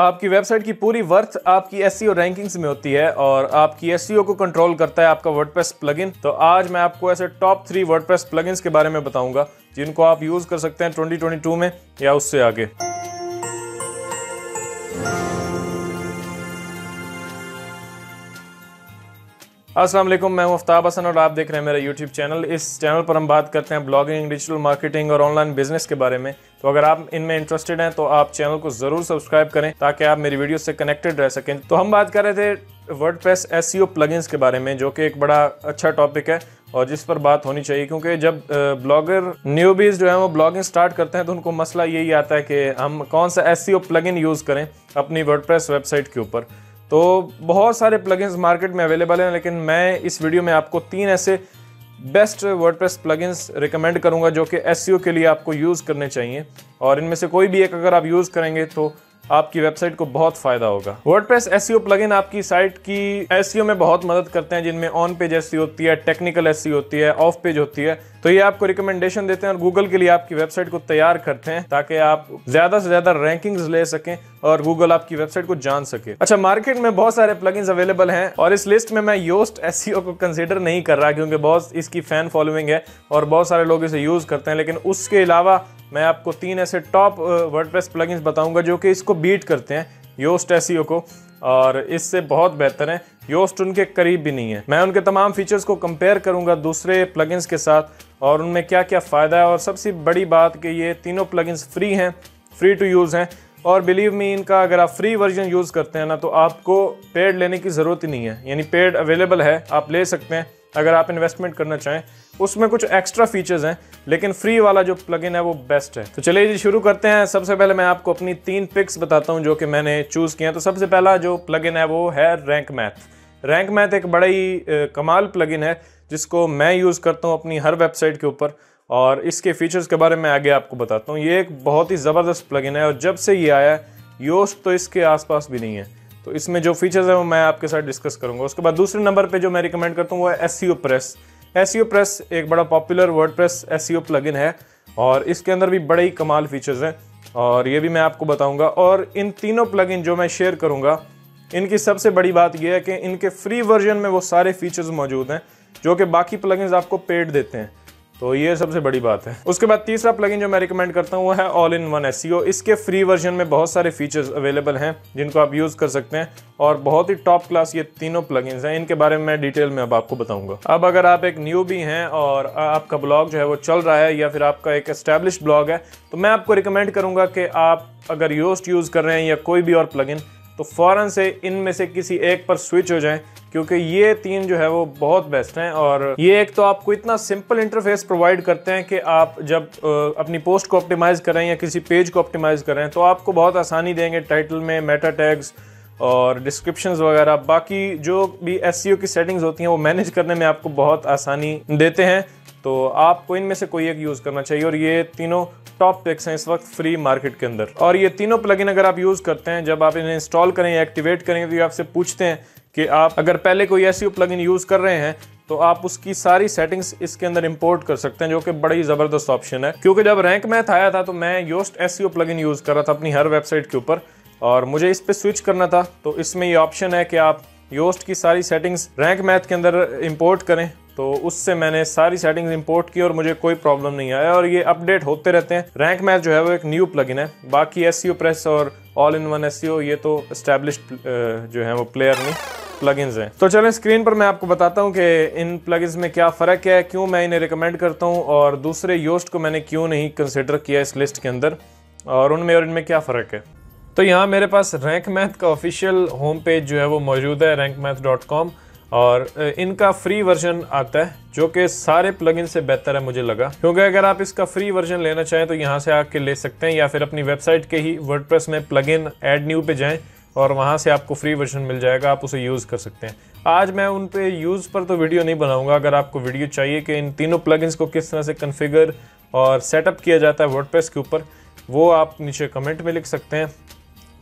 आपकी वेबसाइट की पूरी वर्थ आपकी एसईओ रैंकिंग्स में होती है और आपकी एसईओ को कंट्रोल करता है आपका वर्डप्रेस प्लगइन। तो आज मैं आपको ऐसे टॉप 3 वर्डप्रेस प्लगइन्स के बारे में बताऊंगा जिनको आप यूज कर सकते हैं 2022 में या उससे आगे। अस्सलाम वालेकुम, मैं हूं आफ्ताब हसन और आप देख रहे हैं मेरा यूट्यूब चैनल। इस चैनल पर हम बात करते हैं ब्लॉगिंग, डिजिटल मार्केटिंग और ऑनलाइन बिजनेस के बारे में। तो अगर आप इनमें इंटरेस्टेड हैं तो आप चैनल को ज़रूर सब्सक्राइब करें ताकि आप मेरी वीडियो से कनेक्टेड रह सकें। तो हम बात कर रहे थे वर्डप्रेस एसईओ प्लगइन्स के बारे में, जो कि एक बड़ा अच्छा टॉपिक है और जिस पर बात होनी चाहिए, क्योंकि जब ब्लॉगर न्यूबीज जो है वो ब्लॉगिंग स्टार्ट करते हैं तो उनको मसला यही आता है कि हम कौन सा एसईओ प्लगइन यूज़ करें अपनी वर्डप्रेस वेबसाइट के ऊपर। तो बहुत सारे प्लगइन्स मार्केट में अवेलेबल हैं, लेकिन मैं इस वीडियो में आपको 3 ऐसे बेस्ट वर्डप्रेस प्लगइन्स रिकमेंड करूंगा जो कि एसईओ के लिए आपको यूज़ करने चाहिए, और इनमें से कोई भी एक अगर आप यूज़ करेंगे तो आपकी वेबसाइट को बहुत फायदा होगा। वर्डप्रेस एसईओ प्लगइन आपकी साइट की एसईओ में बहुत मदद करते हैं, जिनमें ऑन पेज एसईओ होती है, टेक्निकल एसईओ होती है, ऑफ पेज होती है। तो ये आपको रिकमेंडेशन देते हैं और गूगल के लिए आपकी वेबसाइट को तैयार करते हैं ताकि आप ज्यादा से ज्यादा रैंकिंग्स ले सकें और गूगल आपकी वेबसाइट को जान सके। अच्छा, मार्केट में बहुत सारे प्लगइन्स अवेलेबल हैं और इस लिस्ट में मैं योस्ट एसईओ को कंसीडर नहीं कर रहा क्योंकि बहुत इसकी फैन फॉलोइंग है और बहुत सारे लोग इसे यूज करते हैं। लेकिन उसके अलावा मैं आपको 3 ऐसे टॉप वर्डप्रेस प्लगइन्स बताऊंगा जो कि इसको बीट करते हैं, योस्ट एसईओ को, और इससे बहुत बेहतर है। योस्ट उनके करीब भी नहीं है। मैं उनके तमाम फीचर्स को कंपेयर करूंगा दूसरे प्लगइन्स के साथ और उनमें क्या क्या फ़ायदा है। और सबसे बड़ी बात कि ये तीनों प्लगइन्स फ्री हैं, फ्री टू यूज़ हैं, और बिलीव मी, इनका अगर आप फ्री वर्जन यूज़ करते हैं ना तो आपको पेड लेने की ज़रूरत ही नहीं है। यानी पेड अवेलेबल है, आप ले सकते हैं अगर आप इन्वेस्टमेंट करना चाहें। उसमें कुछ एक्स्ट्रा फीचर्स हैं, लेकिन फ्री वाला जो प्लगइन है वो बेस्ट है। तो चलिए जी शुरू करते हैं। सबसे पहले मैं आपको अपनी 3 पिक्स बताता हूं जो कि मैंने चूज़ किए हैं। तो सबसे पहला जो प्लगइन है वो है रैंक मैथ। रैंक मैथ एक बड़ा ही कमाल प्लगइन है जिसको मैं यूज़ करता हूँ अपनी हर वेबसाइट के ऊपर, और इसके फीचर्स के बारे में आगे आपको बताता हूँ। ये एक बहुत ही ज़बरदस्त प्लगइन है और जब से ये आया है योस्ट तो इसके आसपास भी नहीं है। तो इसमें जो फीचर्स है वो मैं आपके साथ डिस्कस करूंगा। उसके बाद दूसरे नंबर पे जो मैं रिकमेंड करता हूँ वो है एसईओ प्रेस। एसईओ प्रेस एक बड़ा पॉपुलर वर्डप्रेस एसईओ प्लगइन है और इसके अंदर भी बड़े ही कमाल फीचर्स हैं और ये भी मैं आपको बताऊंगा। और इन तीनों प्लगइन जो मैं शेयर करूंगा, इनकी सबसे बड़ी बात यह है कि इनके फ्री वर्जन में वो सारे फीचर्स मौजूद हैं जो कि बाकी प्लगइन्स आपको पेड देते हैं। तो ये सबसे बड़ी बात है। उसके बाद तीसरा प्लगइन जो मैं रिकमेंड करता हूँ वो है ऑल इन वन एसईओ। इसके फ्री वर्जन में बहुत सारे फीचर्स अवेलेबल हैं जिनको आप यूज़ कर सकते हैं और बहुत ही टॉप क्लास ये तीनों प्लगइन्स हैं। इनके बारे में मैं डिटेल में अब आपको बताऊंगा। अब अगर आप एक न्यूबी हैं और आपका ब्लॉग जो है वो चल रहा है या फिर आपका एक एस्टैब्लिश्ड ब्लॉग है, तो मैं आपको रिकमेंड करूँगा कि आप अगर योस्ट यूज़ कर रहे हैं या कोई भी और प्लगइन, तो फ़ौरन से इनमें से किसी एक पर स्विच हो जाएं, क्योंकि ये 3 जो है वो बहुत बेस्ट हैं। और ये एक तो आपको इतना सिंपल इंटरफेस प्रोवाइड करते हैं कि आप जब अपनी पोस्ट को ऑप्टिमाइज़ कर रहे हैं या किसी पेज को ऑप्टिमाइज़ कर रहे हैं तो आपको बहुत आसानी देंगे टाइटल में, मेटा टैग्स और डिस्क्रिप्शंस वगैरह। बाकी जो भी एसईओ की सेटिंग्स होती हैं वो मैनेज करने में आपको बहुत आसानी देते हैं। तो आपको इनमें से कोई एक यूज़ करना चाहिए और ये तीनों टॉप पिक्स हैं इस वक्त फ्री मार्केट के अंदर। और ये तीनों प्लगइन अगर आप यूज़ करते हैं, जब आप इन्हें इंस्टॉल करें या एक्टिवेट करेंगे तो ये आपसे पूछते हैं कि आप अगर पहले कोई एसईओ प्लगइन यूज़ कर रहे हैं तो आप उसकी सारी सेटिंग्स इसके अंदर इंपोर्ट कर सकते हैं, जो कि बड़ा ही ज़बरदस्त ऑप्शन है। क्योंकि जब रैंक मैथ आया था तो मैं योस्ट एसईओ प्लगइन यूज़ कर रहा था अपनी हर वेबसाइट के ऊपर और मुझे इस पर स्विच करना था। तो इसमें ये ऑप्शन है कि आप योस्ट की सारी सेटिंग्स रैंक मैथ के अंदर इंपोर्ट करें। तो उससे मैंने सारी सेटिंग्स इंपोर्ट की और मुझे कोई प्रॉब्लम नहीं आया और ये अपडेट होते रहते हैं। रैंक मैथ जो है वो एक न्यू प्लगइन है। बाकी एसईओ प्रेस और ऑल इन वन एसईओ ये तो एस्टैब्लिश्ड जो है वो प्लेयर नहीं प्लगइन्स हैं। तो चलें स्क्रीन पर मैं आपको बताता हूँ कि इन प्लगइन्स में क्या फ़र्क है, क्यों मैं इन्हें रिकमेंड करता हूँ और दूसरे योस्ट को मैंने क्यों नहीं कंसिडर किया इस लिस्ट के अंदर, और उनमें और इनमें क्या फ़र्क है। तो यहाँ मेरे पास रैंक मैथ का ऑफिशियल होम पेज जो है वो मौजूद है, rankmath.com, और इनका फ्री वर्जन आता है जो कि सारे प्लगइन से बेहतर है मुझे लगा। क्योंकि अगर आप इसका फ्री वर्जन लेना चाहें तो यहाँ से आके ले सकते हैं या फिर अपनी वेबसाइट के ही वर्डप्रेस में प्लगइन ऐड न्यू पे जाएं और वहाँ से आपको फ्री वर्जन मिल जाएगा, आप उसे यूज़ कर सकते हैं। आज मैं उन पे यूज़ पर तो वीडियो नहीं बनाऊंगा। अगर आपको वीडियो चाहिए कि इन तीनों प्लगइन्स को किस तरह से कन्फिगर और सेटअप किया जाता है वर्डप्रेस के ऊपर, वो आप नीचे कमेंट में लिख सकते हैं।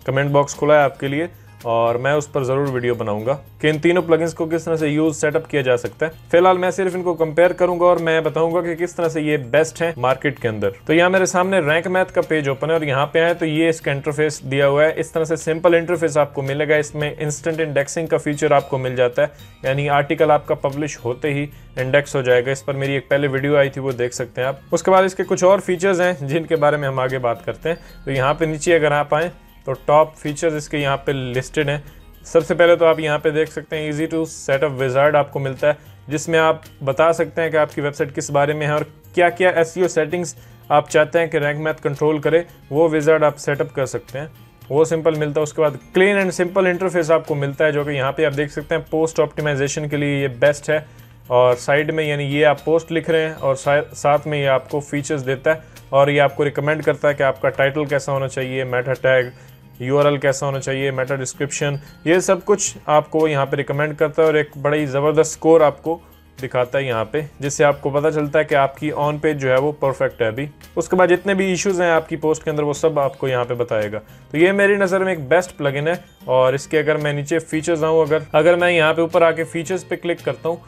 कमेंट बॉक्स खुला है आपके लिए और मैं उस पर ज़रूर वीडियो बनाऊंगा कि इन तीनों प्लगइन्स को किस तरह से यूज सेटअप किया जा सकता है। फिलहाल मैं सिर्फ इनको कंपेयर करूंगा और मैं बताऊंगा कि किस तरह से ये बेस्ट है मार्केट के अंदर। तो यहाँ मेरे सामने रैंक मैथ का पेज ओपन है और यहाँ पे आए तो ये इसका इंटरफेस दिया हुआ है। इस तरह से सिंपल इंटरफेस आपको मिलेगा। इसमें इंस्टेंट इंडेक्सिंग का फीचर आपको मिल जाता है, यानी आर्टिकल आपका पब्लिश होते ही इंडेक्स हो जाएगा। इस पर मेरी एक पहले वीडियो आई थी, वो देख सकते हैं आप। उसके बाद इसके कुछ और फीचर्स हैं जिनके बारे में हम आगे बात करते हैं। तो यहाँ पे नीचे अगर आप आए तो टॉप फीचर्स इसके यहाँ पे लिस्टेड हैं। सबसे पहले तो आप यहाँ पे देख सकते हैं इजी टू सेटअप विजार्ड आपको मिलता है, जिसमें आप बता सकते हैं कि आपकी वेबसाइट किस बारे में है और क्या क्या एसईओ सेटिंग्स आप चाहते हैं कि रैंक मैथ कंट्रोल करे, वो विजार्ड आप सेटअप कर सकते हैं। वो सिंपल मिलता है। उसके बाद क्लीन एंड सिंपल इंटरफेस आपको मिलता है, जो कि यहाँ पे आप देख सकते हैं पोस्ट ऑप्टिमाइजेशन के लिए ये बेस्ट है। और साइड में यानी ये आप पोस्ट लिख रहे हैं और साथ में ये आपको फीचर्स देता है और ये आपको रिकमेंड करता है कि आपका टाइटल कैसा होना चाहिए, मेटा टैग, यूआरएल कैसा होना चाहिए, मेटा डिस्क्रिप्शन, ये सब कुछ आपको यहाँ पे रिकमेंड करता है और एक बड़ा ही ज़बरदस्त स्कोर आपको दिखाता है यहाँ पे, जिससे आपको पता चलता है कि आपकी ऑन पेज जो है वो परफेक्ट है अभी। उसके बाद जितने भी इश्यूज हैं आपकी पोस्ट के अंदर वो सब आपको यहाँ पे बताएगा। तो ये मेरी नज़र में एक बेस्ट प्लगइन है। और इसके अगर मैं नीचे फीचर्स आऊँ, अगर मैं यहाँ पे ऊपर आके फीचर्स पे क्लिक करता हूँ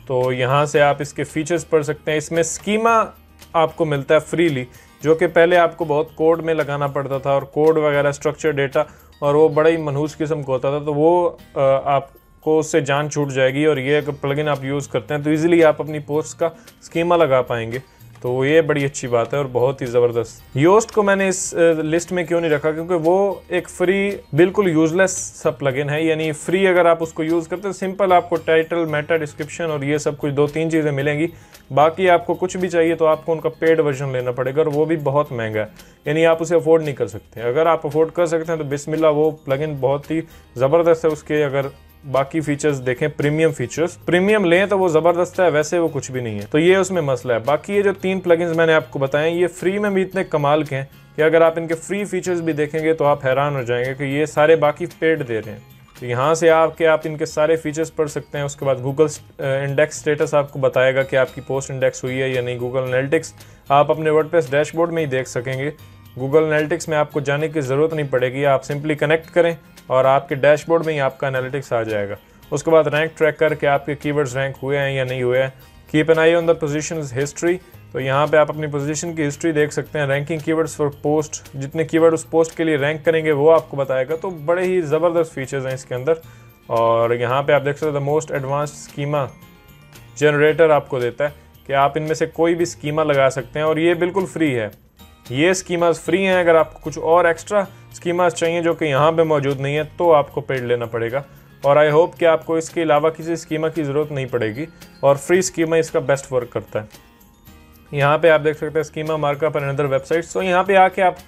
तो यहाँ से आप इसके फीचर्स पढ़ सकते हैं। इसमें स्कीमा आपको मिलता है फ्रीली, जो कि पहले आपको बहुत कोड में लगाना पड़ता था और कोड वगैरह स्ट्रक्चर डेटा, और वो बड़ा ही मनहूस किस्म का होता था। तो वो आपको उससे जान छूट जाएगी और ये अगर प्लगइन आप यूज़ करते हैं तो इजीली आप अपनी पोस्ट का स्कीमा लगा पाएंगे। तो ये बड़ी अच्छी बात है और बहुत ही ज़बरदस्त। योस्ट को मैंने इस लिस्ट में क्यों नहीं रखा, क्योंकि वो एक फ्री बिल्कुल यूजलेस सा प्लगइन है। यानी फ्री अगर आप उसको यूज़ करते हैं सिंपल आपको टाइटल, मेटा डिस्क्रिप्शन और ये सब कुछ 2-3 चीज़ें मिलेंगी। बाकी आपको कुछ भी चाहिए तो आपको उनका पेड वर्जन लेना पड़ेगा और वो भी बहुत महंगा है, यानी आप उसे अफोर्ड नहीं कर सकते। अगर आप अफोर्ड कर सकते हैं तो बिस्मिल्लाह, वो प्लगइन बहुत ही ज़बरदस्त है। उसके अगर बाकी फीचर्स देखें, प्रीमियम फीचर्स, प्रीमियम लें तो वो ज़बरदस्त है, वैसे वो कुछ भी नहीं है। तो ये उसमें मसला है। बाकी ये जो 3 प्लगइन्स मैंने आपको बताए ये फ्री में भी इतने कमाल के हैं कि अगर आप इनके फ्री फीचर्स भी देखेंगे तो आप हैरान हो जाएंगे कि ये सारे बाकी पेड दे रहे हैं। तो यहाँ से आप इनके सारे फीचर्स पढ़ सकते हैं। उसके बाद गूगल इंडेक्स स्टेटस आपको बताएगा कि आपकी पोस्ट इंडेक्स हुई है या नहीं। गूगल एनालिटिक्स आप अपने वर्डप्रेस डैशबोर्ड में ही देख सकेंगे। गूगल एनालिटिक्स में आपको जाने की ज़रूरत नहीं पड़ेगी, आप सिंपली कनेक्ट करें और आपके डैशबोर्ड में ही आपका एनालिटिक्स आ जाएगा। उसके बाद रैंक ट्रैक करके आपके कीवर्ड्स रैंक हुए हैं या नहीं हुए हैं। Keep an I on the positions history, तो यहाँ पे आप अपनी पोजीशन की हिस्ट्री देख सकते हैं। रैंकिंग कीवर्ड्स फॉर पोस्ट, जितने कीवर्ड उस पोस्ट के लिए रैंक करेंगे वो आपको बताएगा। तो बड़े ही ज़बरदस्त फीचर्स हैं इसके अंदर। और यहाँ पे आप देख सकते हैं the most advanced schema generator आपको देता है कि आप इनमें से कोई भी स्कीमा लगा सकते हैं और ये बिल्कुल फ्री है। ये स्कीमास फ्री हैं। अगर आपको कुछ और एक्स्ट्रा स्कीमास चाहिए जो कि यहाँ पे मौजूद नहीं है तो आपको पेड लेना पड़ेगा। और आई होप कि आपको इसके अलावा किसी स्कीमा की ज़रूरत नहीं पड़ेगी और फ्री स्कीमा इसका बेस्ट वर्क करता है। यहाँ पे आप देख सकते हैं schema markup and other websites. तो यहाँ पे आके आप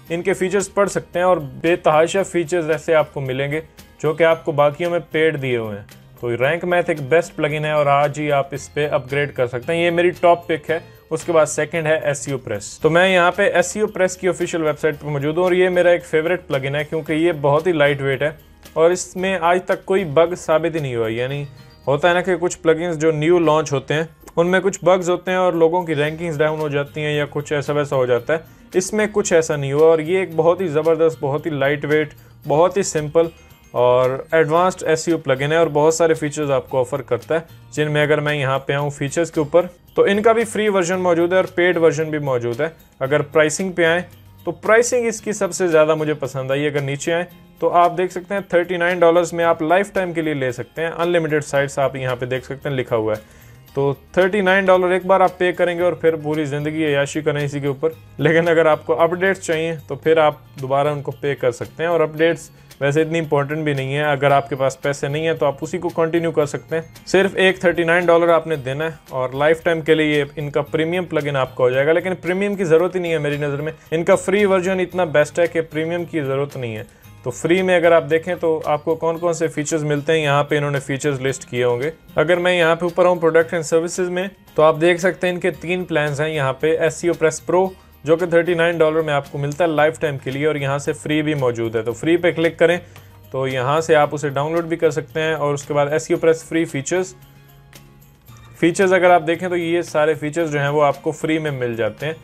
इनके फीचर्स पढ़ सकते हैं और बेतहाशा फीचर्स ऐसे आपको मिलेंगे जो कि आपको बाकियों में पेड दिए हुए हैं। तो रैंक मैथ एक बेस्ट प्लगइन है और आज ही आप इस पे अपग्रेड कर सकते हैं। ये मेरी टॉप पिक है। उसके बाद सेकंड है एसईओ प्रेस। तो मैं यहाँ पे एसईओ प्रेस की ऑफिशियल वेबसाइट पर मौजूद हूँ और ये मेरा एक फेवरेट प्लगइन है क्योंकि ये बहुत ही लाइट वेट है और इसमें आज तक कोई बग साबित ही नहीं हुआ। यानी होता है ना कि कुछ प्लगइन्स जो न्यू लॉन्च होते हैं उनमें कुछ बग्स होते हैं और लोगों की रैंकिंग्स डाउन हो जाती हैं या कुछ ऐसा वैसा हो जाता है। इसमें कुछ ऐसा नहीं हुआ और ये एक बहुत ही ज़बरदस्त, बहुत ही लाइट वेट, बहुत ही सिंपल और एडवांस्ड एसईओ प्लगइन है और बहुत सारे फीचर्स आपको ऑफर करता है, जिनमें अगर मैं यहाँ पे आऊँ फीचर्स के ऊपर तो इनका भी फ्री वर्जन मौजूद है और पेड वर्जन भी मौजूद है। अगर प्राइसिंग पे आए तो प्राइसिंग इसकी सबसे ज़्यादा मुझे पसंद आई। अगर नीचे आए तो आप देख सकते हैं $39 में आप लाइफ टाइम के लिए ले सकते हैं। अनलिमिटेड साइट्स आप यहाँ पे देख सकते हैं लिखा हुआ है। तो $39 एक बार आप पे करेंगे और फिर पूरी ज़िंदगी अय्याशी करें इसी के ऊपर। लेकिन अगर आपको अपडेट्स चाहिए तो फिर आप दोबारा उनको पे कर सकते हैं और अपडेट्स वैसे इतनी इंपॉर्टेंट भी नहीं है। अगर आपके पास पैसे नहीं है तो आप उसी को कंटिन्यू कर सकते हैं। सिर्फ एक $39 आपने देना है और लाइफ टाइम के लिए इनका प्रीमियम प्लगइन आपका हो जाएगा। लेकिन प्रीमियम की ज़रूरत ही नहीं है मेरी नज़र में। इनका फ्री वर्जन इतना बेस्ट है कि प्रीमियम की ज़रूरत नहीं है। तो फ्री में अगर आप देखें तो आपको कौन कौन से फीचर्स मिलते हैं, यहाँ पे इन्होंने फीचर्स लिस्ट किए होंगे। अगर मैं यहाँ पे ऊपर आऊँ प्रोडक्ट एंड सर्विसेज में तो आप देख सकते हैं इनके 3 प्लान्स हैं यहाँ पे। एसईओ प्रेस प्रो जो कि $39 में आपको मिलता है लाइफ टाइम के लिए और यहाँ से फ्री भी मौजूद है। तो फ्री पे क्लिक करें तो यहाँ से आप उसे डाउनलोड भी कर सकते हैं। और उसके बाद एसईओ प्रेस फ्री फीचर्स अगर आप देखें तो ये सारे फीचर्स जो हैं वो आपको फ्री में मिल जाते हैं,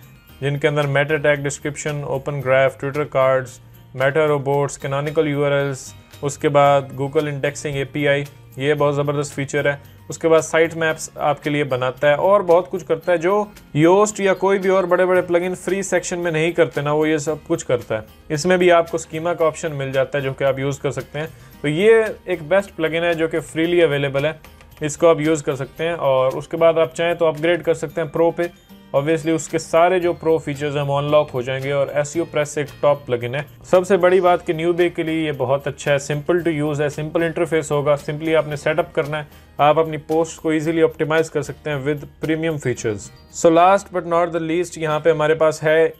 जिनके अंदर Meta tag description, open graph, Twitter cards, Meta robots, canonical URLs, उसके बाद गूगल इंडेक्सिंग API, ये बहुत ज़बरदस्त फीचर है। उसके बाद साइट मैप्स आपके लिए बनाता है और बहुत कुछ करता है जो योस्ट या कोई भी और बड़े बड़े प्लगइन फ्री सेक्शन में नहीं करते ना, वो ये सब कुछ करता है। इसमें भी आपको स्कीमा का ऑप्शन मिल जाता है जो कि आप यूज़ कर सकते हैं। तो ये एक बेस्ट प्लगइन है जो कि फ्रीली अवेलेबल है, इसको आप यूज़ कर सकते हैं। और उसके बाद आप चाहें तो अपग्रेड कर सकते हैं प्रो पे। ऑब्वियसली उसके सारे जो प्रो फीचर्स हैं वो अनलॉक हो जाएंगे और SEO प्रेस एक टॉप प्लगइन है। सबसे बड़ी बात कि न्यूबी के लिए ये बहुत अच्छा है, सिंपल टू यूज़ है, सिंपल इंटरफेस होगा, सिंपली आपने सेटअप करना है, आप अपनी पोस्ट को इजीली ऑप्टिमाइज कर सकते हैं with premium features. So last but not the least, यहाँ पे हमारे पास है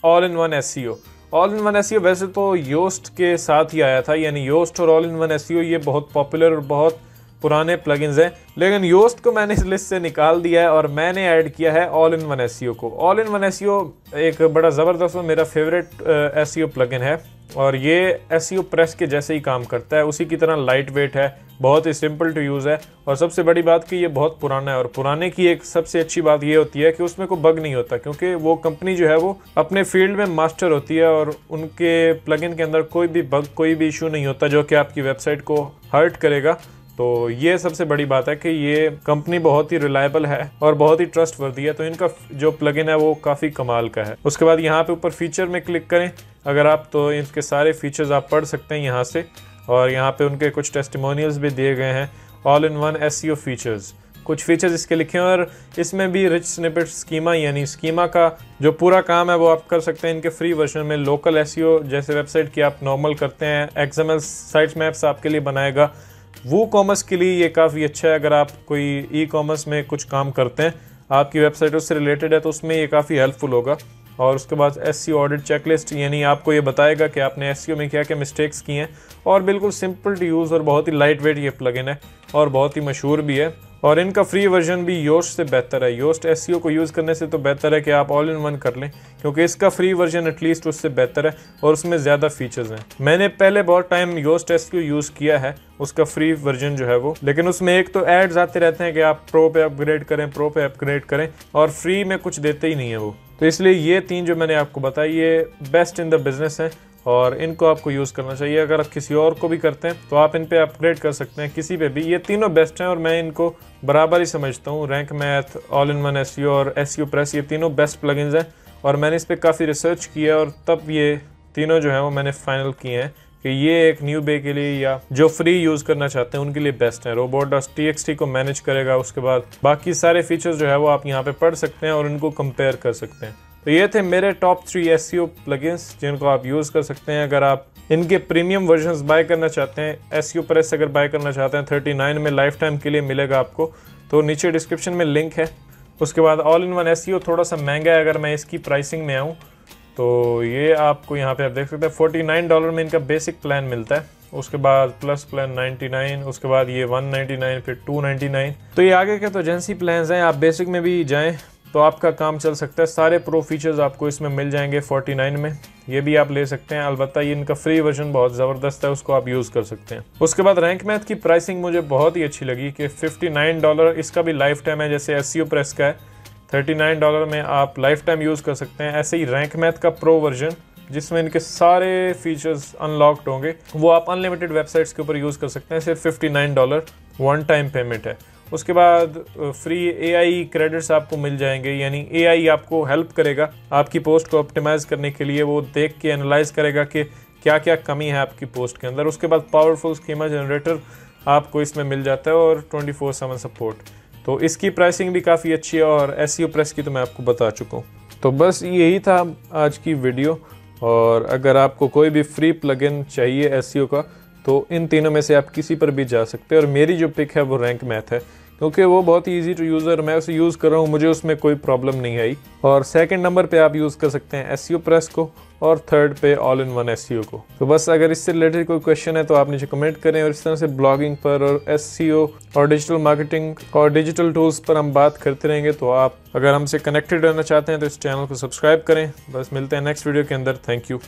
all in one SEO। All in one SEO वैसे तो योस्ट के साथ ही आया था, यानी योस्ट और ऑल इन वन SEO ये बहुत पॉपुलर और बहुत पुराने प्लगइन्स हैं, लेकिन योस्ट को मैंने इस लिस्ट से निकाल दिया है और मैंने ऐड किया है ऑल इन वन SEO को। ऑल इन वन SEO एक बड़ा ज़बरदस्त और मेरा फेवरेट SEO प्लगइन है और ये SEO प्रेस के जैसे ही काम करता है, उसी की तरह लाइट वेट है, बहुत ही सिंपल टू यूज़ है। और सबसे बड़ी बात कि ये बहुत पुराना है और पुराने की एक सबसे अच्छी बात ये होती है कि उसमें कोई बग नहीं होता, क्योंकि वो कंपनी जो है वो अपने फील्ड में मास्टर होती है और उनके प्लगइन के अंदर कोई भी बग, कोई भी इशू नहीं होता जो कि आपकी वेबसाइट को हर्ट करेगा। तो ये सबसे बड़ी बात है कि ये कंपनी बहुत ही रिलायबल है और बहुत ही ट्रस्टवर्दी है, तो इनका जो प्लगइन है वो काफ़ी कमाल का है। उसके बाद यहाँ पे ऊपर फीचर में क्लिक करें अगर आप, तो इनके सारे फीचर्स आप पढ़ सकते हैं यहाँ से। और यहाँ पे उनके कुछ टेस्टिमोनियल्स भी दिए गए हैं, all in one SEO features, कुछ फीचर्स इसके लिखे हैं और इसमें भी रिच स्निपेट स्कीमा, यानी स्कीमा का जो पूरा काम है वो आप कर सकते हैं इनके फ्री वर्जन में। लोकल SEO जैसे वेबसाइट की आप नॉर्मल करते हैं, XML साइट मैप्स आपके लिए बनाएगा। WooCommerce के लिए ये काफ़ी अच्छा है, अगर आप कोई e-commerce में कुछ काम करते हैं, आपकी वेबसाइट उससे रिलेटेड है, तो उसमें ये काफ़ी हेल्पफुल होगा। और उसके बाद SEO ऑडिट चेकलिस्ट, यानी आपको ये बताएगा कि आपने SEO में क्या क्या मिस्टेक्स की हैं। और बिल्कुल सिंपल टू यूज़ और बहुत ही लाइट वेट ये प्लगइन है और बहुत ही मशहूर भी है। और इनका फ्री वर्जन भी योस्ट से बेहतर है। योस्ट SEO को यूज़ करने से तो बेहतर है कि आप ऑल इन वन कर लें, क्योंकि इसका फ्री वर्जन एटलीस्ट उससे बेहतर है और उसमें ज़्यादा फीचर्स हैं। मैंने पहले बहुत टाइम योस्ट SEO यूज़ किया है, उसका फ्री वर्जन जो है वो, लेकिन उसमें एक तो एड्स आते रहते हैं कि आप प्रो पे अपग्रेड करें, प्रो पे अपग्रेड करें, और फ्री में कुछ देते ही नहीं है वो। तो इसलिए ये 3 जो मैंने आपको बताई ये बेस्ट इन द बिजनेस है और इनको आपको यूज़ करना चाहिए। अगर आप किसी और को भी करते हैं तो आप इन पे अपग्रेड कर सकते हैं, किसी पे भी। ये तीनों बेस्ट हैं और मैं इनको बराबर ही समझता हूँ। Rank math, all in one SEO और SEO प्रेस, ये तीनों बेस्ट प्लगइन्स हैं और मैंने इस पर काफ़ी रिसर्च किया और तब ये तीनों जो हैं वो मैंने फाइनल किए हैं कि ये एक न्यू बे के लिए या जो फ्री यूज़ करना चाहते हैं उनके लिए बेस्ट है। robot.txt को मैनेज करेगा, उसके बाद बाकी सारे फीचर्स जो है वो आप यहाँ पे पढ़ सकते हैं और इनको कंपेयर कर सकते हैं। तो ये थे मेरे टॉप 3 SEO प्लगइन्स जिनको आप यूज़ कर सकते हैं। अगर आप इनके प्रीमियम वर्जन्स बाय करना चाहते हैं, SEO प्रेस अगर बाय करना चाहते हैं 39 में लाइफ टाइम के लिए मिलेगा आपको, तो नीचे डिस्क्रिप्शन में लिंक है। उसके बाद ऑल इन वन SEO थोड़ा सा महंगा है, अगर मैं इसकी प्राइसिंग में आऊँ तो ये आपको यहाँ पे आप देख सकते हैं $49 में इनका बेसिक प्लान मिलता है। उसके बाद प्लस प्लान 99, उसके बाद ये 199, फिर 299। तो ये आगे के तो एजेंसी प्लान्स हैं, आप बेसिक में भी जाएं तो आपका काम चल सकता है। सारे प्रो फीचर्स आपको इसमें मिल जाएंगे 49 में, ये भी आप ले सकते हैं। अलबत्ता ये इनका फ्री वर्जन बहुत ज़बरदस्त है, उसको आप यूज़ कर सकते हैं। उसके बाद रैंक मैथ की प्राइसिंग मुझे बहुत ही अच्छी लगी कि $59, इसका भी लाइफ टाइम है जैसे SEO प्रेस का है। $39 में आप लाइफ टाइम यूज़ कर सकते हैं। ऐसे ही रैंक मैथ का प्रो वर्जन जिसमें इनके सारे फीचर्स अनलॉक्ड होंगे, वो आप अनलिमिटेड वेबसाइट्स के ऊपर यूज़ कर सकते हैं। सिर्फ $59 वन टाइम पेमेंट है। उसके बाद फ्री AI क्रेडिट्स आपको मिल जाएंगे, यानी AI आपको हेल्प करेगा आपकी पोस्ट को ऑप्टिमाइज़ करने के लिए। वो देख के एनालाइज करेगा कि क्या क्या कमी है आपकी पोस्ट के अंदर। उसके बाद पावरफुल स्कीमा जनरेटर आपको इसमें मिल जाता है और 24/7 सपोर्ट। तो इसकी प्राइसिंग भी काफ़ी अच्छी है और SEO प्रेस की तो मैं आपको बता चुका हूँ। तो बस यही था आज की वीडियो। और अगर आपको कोई भी फ्री प्लगइन चाहिए SEO का तो इन तीनों में से आप किसी पर भी जा सकते हैं। और मेरी जो पिक है वो रैंक मैथ है, क्योंकि वो बहुत ही ईजी टू यूज़र, मैं उसे यूज़ कर रहा हूँ, मुझे उसमें कोई प्रॉब्लम नहीं आई। और सेकंड नंबर पे आप यूज़ कर सकते हैं SEO प्रेस को और थर्ड पे ऑल इन वन SEO को। तो बस अगर इससे रिलेटेड कोई क्वेश्चन है तो आप नीचे कमेंट करें। और इस तरह से ब्लॉगिंग पर और SEO और डिजिटल मार्केटिंग और डिजिटल टूल्स पर हम बात करते रहेंगे। तो आप अगर हमसे कनेक्टेड रहना चाहते हैं तो इस चैनल को सब्सक्राइब करें। बस मिलते हैं नेक्स्ट वीडियो के अंदर। Thank you.